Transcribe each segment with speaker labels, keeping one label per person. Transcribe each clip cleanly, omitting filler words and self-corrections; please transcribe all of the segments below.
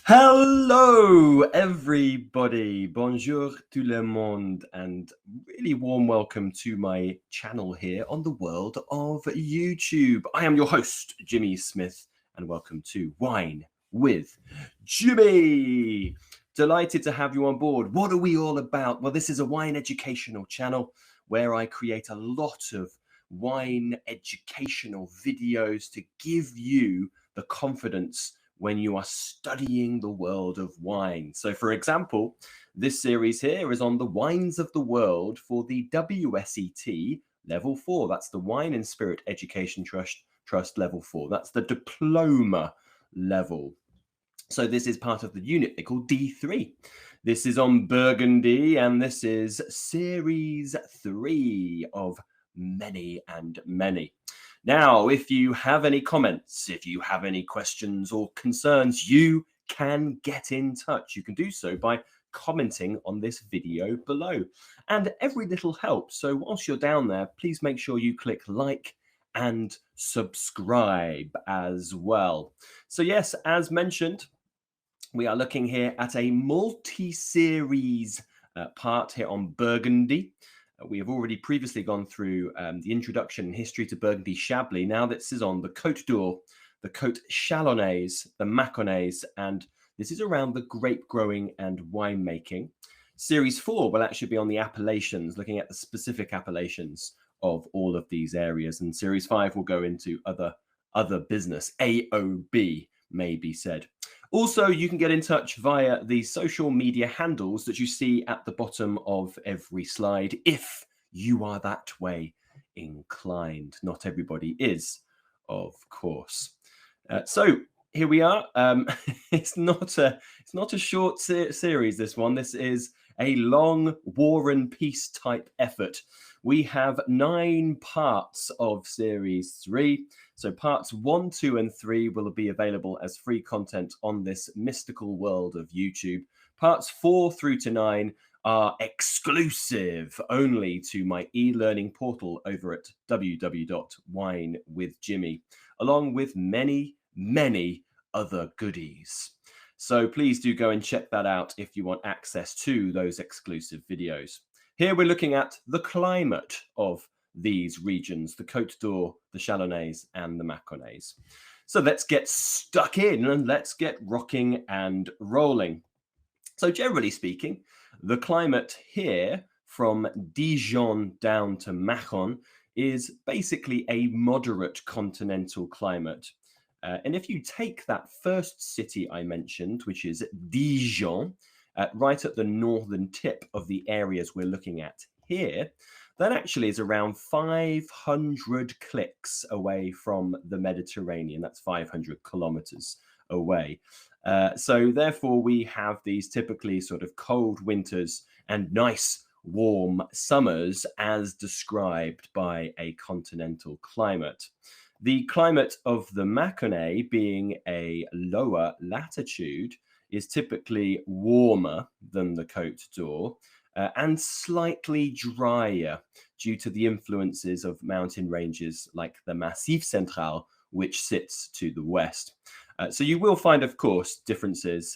Speaker 1: Hello, everybody. Bonjour tout le monde, and really warm welcome to my channel here on the world of YouTube. I am your host, Jimmy Smith, and welcome to Wine with Jimmy. Delighted to have you on board. What are we all about? Well, this is a wine educational channel where I create a lot of wine educational videos to give you the confidence when you are studying the world of wine. So, for example, this series here is on the wines of the world for the WSET Level 4. That's the Wine and Spirit Education Trust Level 4. That's the diploma level. So this is part of the unit they call D3. This is on Burgundy, and this is series 3 of many and many. Now, if you have any comments, if you have any questions or concerns, you can get in touch. You can do so by commenting on this video below. And every little helps. So whilst you're down there, please make sure you click like and subscribe as well. So yes, as mentioned, we are looking here at a multi-series part here on Burgundy. We have already previously gone through the introduction and history to Burgundy Chablis. Now this is on the Cote D'Or, the Côte Chalonnaise, the Mâconnais, and this is around the grape growing and winemaking. Series 4 will actually be on the appellations, looking at the specific appellations of all of these areas. And Series 5 will go into other business, AOB may be said. Also, you can get in touch via the social media handles that you see at the bottom of every slide if you are that way inclined. Not everybody is, of course. So here we are. It's not a short series, this one. This is a long war and peace type effort. We have 9 parts of series 3. So parts 1, 2, and 3 will be available as free content on this mystical world of YouTube. Parts 4 through to 9 are exclusive only to my e-learning portal over at www.winewithjimmy, along with many, many other goodies. So please do go and check that out if you want access to those exclusive videos. Here we're looking at the climate of these regions, the Cote d'Or, the Chalonnaise, and the Mâconnais. So let's get stuck in and let's get rocking and rolling. So generally speaking, the climate here from Dijon down to Mâcon is basically a moderate continental climate. And if you take that first city I mentioned, which is Dijon, right at the northern tip of the areas we're looking at here, that actually is around 500 clicks away from the Mediterranean. That's 500 kilometers away. So therefore, we have these typically sort of cold winters and nice warm summers as described by a continental climate. The climate of the Mâconnais, being a lower latitude, is typically warmer than the Cote d'Or and slightly drier due to the influences of mountain ranges like the Massif Central, which sits to the west. So you will find, of course, differences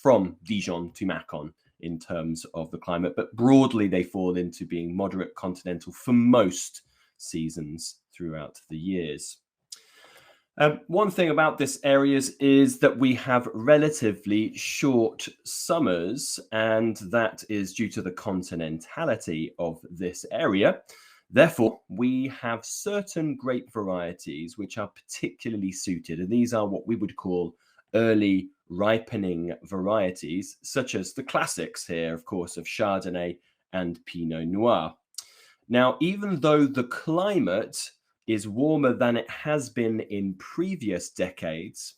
Speaker 1: from Dijon to Mâcon in terms of the climate, but broadly they fall into being moderate continental for most seasons throughout the years. One thing about this areas is that we have relatively short summers, and that is due to the continentality of this area. Therefore, we have certain grape varieties which are particularly suited, and these are what we would call early ripening varieties, such as the classics here, of course, of Chardonnay and Pinot Noir. Now, even though the climate is warmer than it has been in previous decades,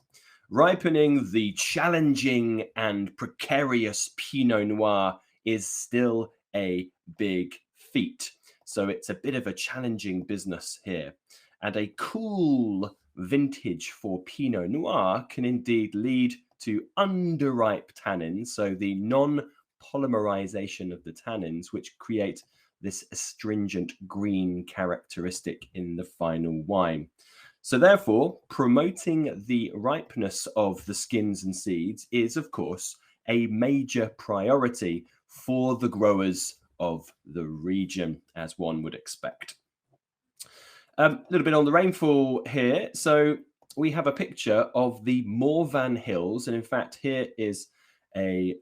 Speaker 1: ripening the challenging and precarious Pinot Noir is still a big feat. So it's a bit of a challenging business here. And a cool vintage for Pinot Noir can indeed lead to underripe tannins, so the non-polymerization of the tannins, which create this astringent green characteristic in the final wine. So therefore, promoting the ripeness of the skins and seeds is, of course, a major priority for the growers of the region, as one would expect. A little bit on the rainfall here. So we have a picture of the Morvan Hills, and in fact, here is a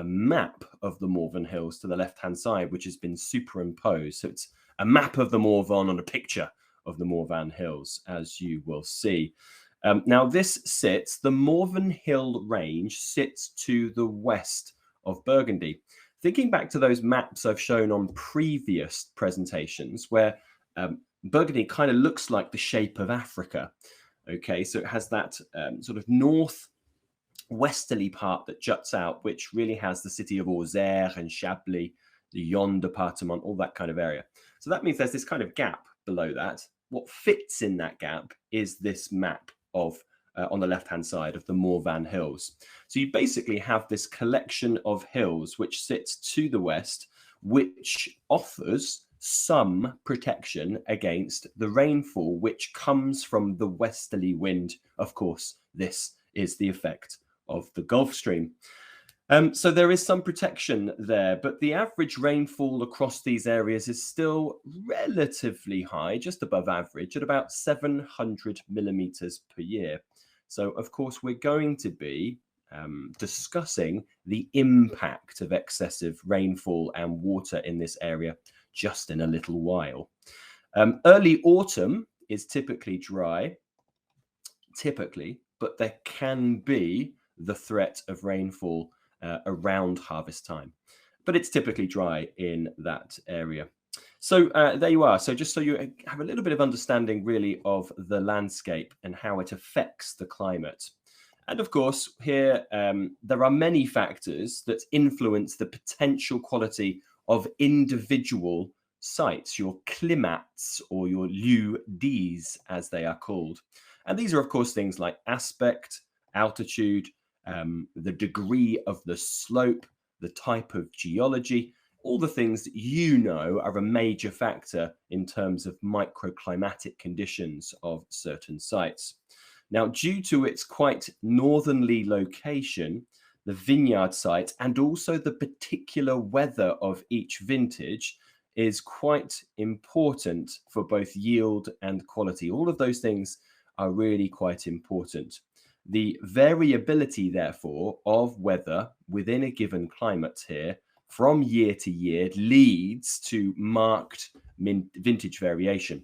Speaker 1: map of the Morvan Hills to the left-hand side, which has been superimposed. So it's a map of the Morvan on a picture of the Morvan Hills, as you will see. Now, the Morvan Hill range sits to the west of Burgundy. Thinking back to those maps I've shown on previous presentations, where Burgundy kind of looks like the shape of Africa. Okay, so it has that sort of northwesterly part that juts out, which really has the city of Auxerre and Chablis, the Yonne department, all that kind of area. So that means there's this kind of gap below that. What fits in that gap is this map of on the left-hand side of the Morvan Hills. So you basically have this collection of hills which sits to the west, which offers some protection against the rainfall which comes from the westerly wind. Of course, this is the effect of the Gulf Stream. So there is some protection there, but the average rainfall across these areas is still relatively high, just above average, at about 700 millimeters per year. So, of course, we're going to be discussing the impact of excessive rainfall and water in this area just in a little while. Early autumn is typically dry, but there can be the threat of rainfall around harvest time, but it's typically dry in that area. So there you are. So just so you have a little bit of understanding really of the landscape and how it affects the climate. And of course, here there are many factors that influence the potential quality of individual sites, your climats or your lieux dits, as they are called. And these are, of course, things like aspect, altitude, the degree of the slope, the type of geology, all the things that you know are a major factor in terms of microclimatic conditions of certain sites. Now, due to its quite northerly location, the vineyard site, and also the particular weather of each vintage is quite important for both yield and quality. All of those things are really quite important. The variability, therefore, of weather within a given climate here from year to year leads to marked vintage variation.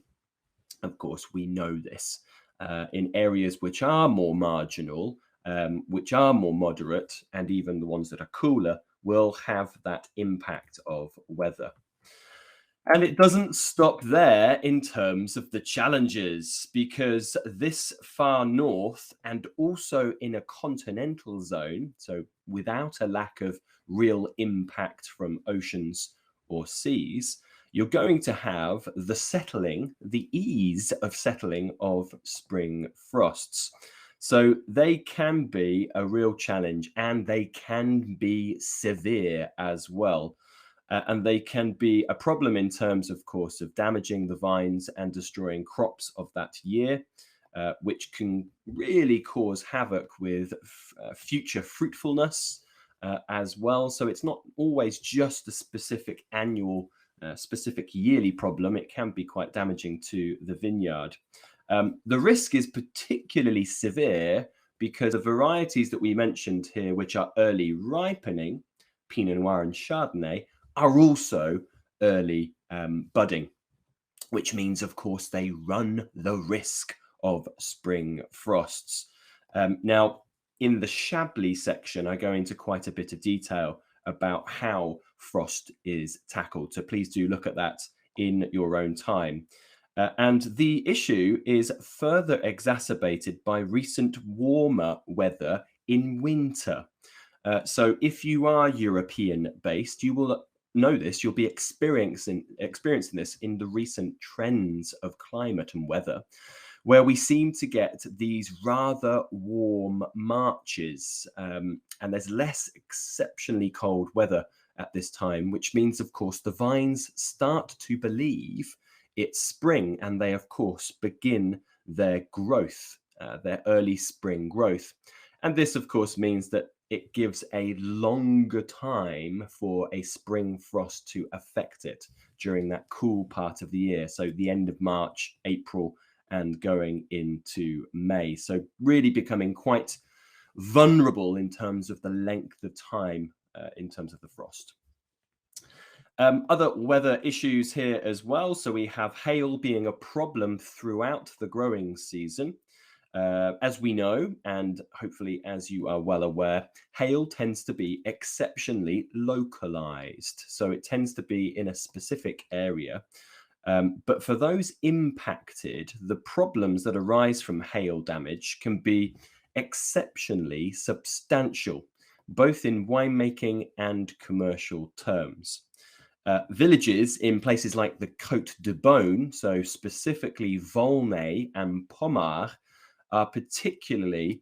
Speaker 1: Of course, we know this. In areas which are more marginal, which are more moderate, and even the ones that are cooler will have that impact of weather. And it doesn't stop there in terms of the challenges, because this far north and also in a continental zone, so without a lack of real impact from oceans or seas, you're going to have the ease of settling of spring frosts. So they can be a real challenge, and they can be severe as well. And they can be a problem in terms, of course, of damaging the vines and destroying crops of that year, which can really cause havoc with future fruitfulness as well. So it's not always just a specific yearly problem. It can be quite damaging to the vineyard. The risk is particularly severe because the varieties that we mentioned here, which are early ripening, Pinot Noir and Chardonnay, are also early budding, which means, of course, they run the risk of spring frosts. Now, in the Chablis section, I go into quite a bit of detail about how frost is tackled. So please do look at that in your own time. And the issue is further exacerbated by recent warmer weather in winter. So if you are European based, you will know this. You'll be experiencing this in the recent trends of climate and weather, where we seem to get these rather warm Marches, and there's less exceptionally cold weather at this time, which means, of course, the vines start to believe it's spring, and they, of course, begin their growth, their early spring growth. And this, of course, means that it gives a longer time for a spring frost to affect it during that cool part of the year. So the end of March, April, and going into May. So really becoming quite vulnerable in terms of the length of time in terms of the frost. Other weather issues here as well. So we have hail being a problem throughout the growing season. As we know, and hopefully as you are well aware, hail tends to be exceptionally localized. So it tends to be in a specific area. But for those impacted, the problems that arise from hail damage can be exceptionally substantial, both in winemaking and commercial terms. Villages in places like the Cote D'Or, so specifically Volnay and Pommard, are particularly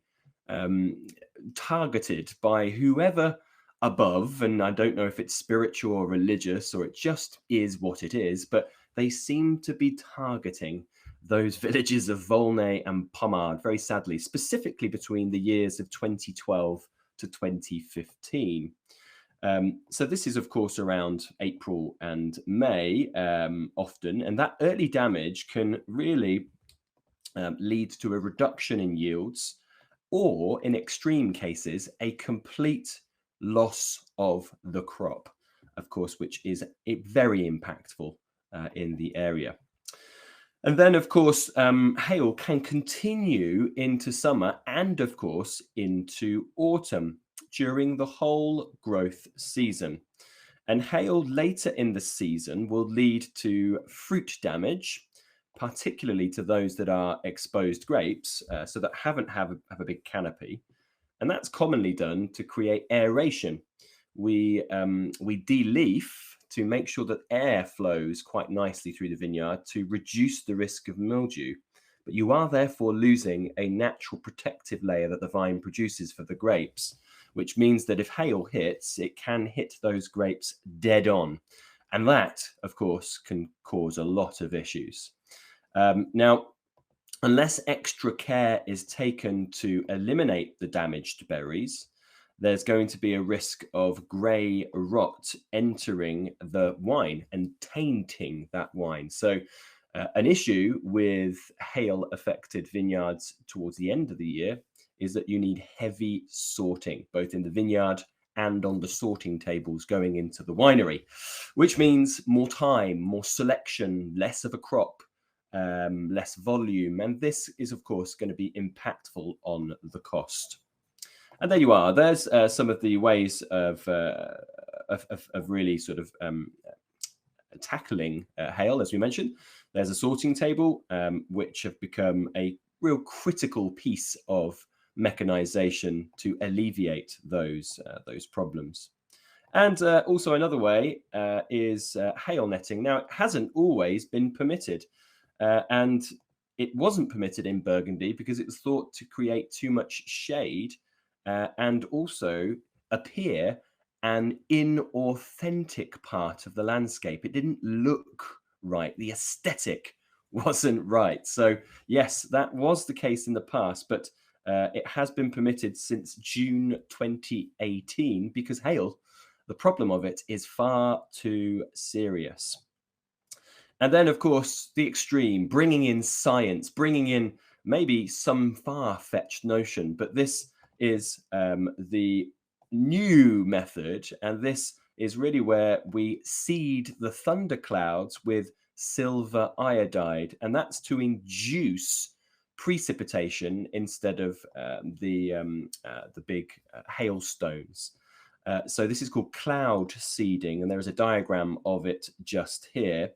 Speaker 1: targeted by whoever above, and I don't know if it's spiritual or religious or it just is what it is, but they seem to be targeting those villages of Volnay and Pommard, very sadly, specifically between the years of 2012 to 2015. So this is, of course, around April and May often, and that early damage can really lead to a reduction in yields, or in extreme cases, a complete loss of the crop, of course, which is very impactful in the area. And then, of course, hail can continue into summer and, of course, into autumn during the whole growth season. And hail later in the season will lead to fruit damage, particularly to those that are exposed grapes, so that haven't have a big canopy. And that's commonly done to create aeration. We de-leaf to make sure that air flows quite nicely through the vineyard to reduce the risk of mildew. But you are therefore losing a natural protective layer that the vine produces for the grapes, which means that if hail hits, it can hit those grapes dead on. And that, of course, can cause a lot of issues. Now, unless extra care is taken to eliminate the damaged berries, there's going to be a risk of grey rot entering the wine and tainting that wine. So an issue with hail-affected vineyards towards the end of the year is that you need heavy sorting, both in the vineyard and on the sorting tables going into the winery, which means more time, more selection, less of a crop, less volume. And this is, of course, going to be impactful on the cost. And there you are. There's some of the ways of really sort of tackling hail, as we mentioned. There's a sorting table, which have become a real critical piece of mechanization to alleviate those problems. And also another way is hail netting. Now, it hasn't always been permitted, and it wasn't permitted in Burgundy because it was thought to create too much shade and also appear an inauthentic part of the landscape. It didn't look right. The aesthetic wasn't right. So yes, that was the case in the past, but it has been permitted since June 2018 because hail, the problem of it is far too serious. And then, of course, the extreme, bringing in science, bringing in maybe some far-fetched notion, but this is the new method, and this is really where we seed the thunderclouds with silver iodide, and that's to induce precipitation instead of the big hailstones. So this is called cloud seeding, and there is a diagram of it just here.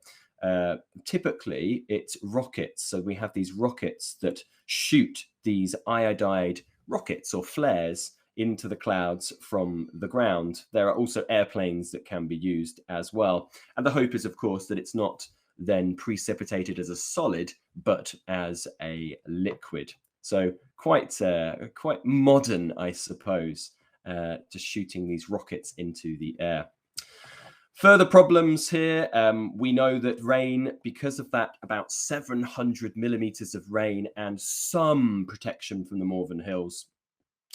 Speaker 1: Typically, it's rockets. So we have these rockets that shoot these iodide rockets or flares into the clouds from the ground. There are also airplanes that can be used as well. And the hope is, of course, that it's not then precipitated as a solid, but as a liquid. So quite modern, I suppose, just shooting these rockets into the air. Further problems here. We know that rain, because of that, about 700 millimeters of rain and some protection from the Morven Hills,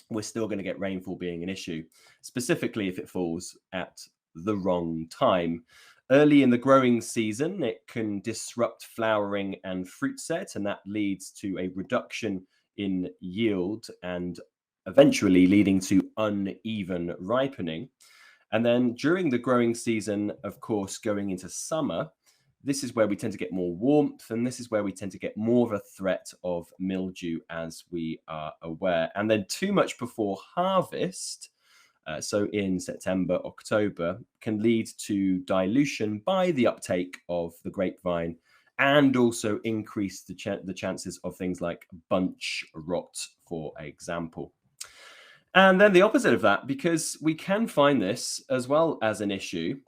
Speaker 1: we're still going to get rainfall being an issue, specifically if it falls at the wrong time. Early in the growing season, it can disrupt flowering and fruit set, and that leads to a reduction in yield and eventually leading to uneven ripening. And then during the growing season, of course, going into summer, this is where we tend to get more warmth, and this is where we tend to get more of a threat of mildew, as we are aware. And then too much before harvest, so in September, October, can lead to dilution by the uptake of the grapevine and also increase the chances of things like bunch rot, for example. And then the opposite of that, because we can find this as well as an issue,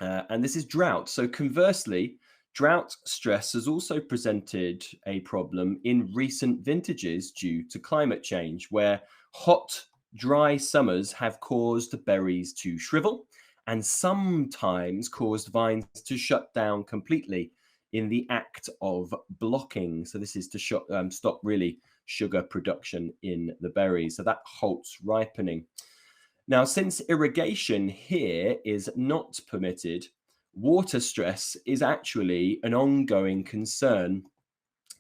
Speaker 1: and this is drought. So conversely, drought stress has also presented a problem in recent vintages due to climate change, where hot, dry summers have caused berries to shrivel and sometimes caused vines to shut down completely in the act of blocking. So this is to stop really sugar production in the berries. So that halts ripening. Now, since irrigation here is not permitted, water stress is actually an ongoing concern,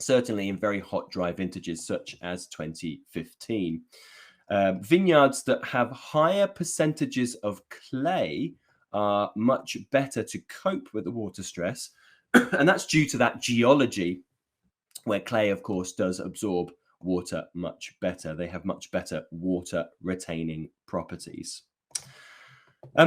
Speaker 1: certainly in very hot, dry vintages such as 2015. Vineyards that have higher percentages of clay are much better to cope with the water stress, and that's due to that geology where clay, of course, does absorb water much better. They have much better water retaining properties.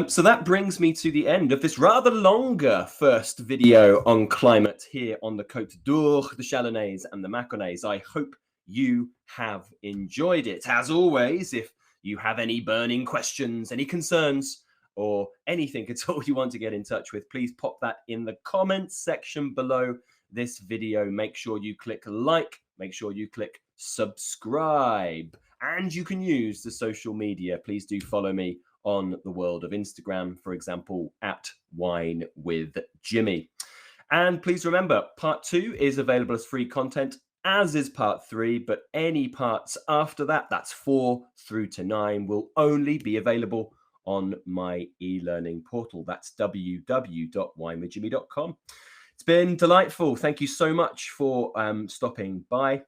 Speaker 1: So that brings me to the end of this rather longer first video on climate here on the Cote D'Or, the Chalonnaise and the Mâconnais. I hope you have enjoyed it. As always, if you have any burning questions, any concerns, or anything at all you want to get in touch with, please pop that in the comments section below this video. Make sure you click like, make sure you click subscribe, and you can use the social media. Please do follow me on the world of Instagram, for example, at Wine with Jimmy. And please remember, part 2 is available as free content, as is part 3, but any parts after that, that's 4 through to 9, will only be available on my e-learning portal. That's www.winewithjimmy.com. It's been delightful. Thank you so much for stopping by.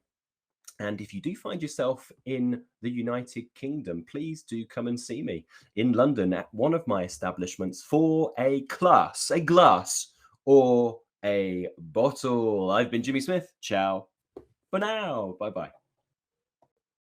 Speaker 1: And if you do find yourself in the United Kingdom, please do come and see me in London at one of my establishments for a class, a glass, or a bottle. I've been Jimmy Smith. Ciao for now. Bye-bye.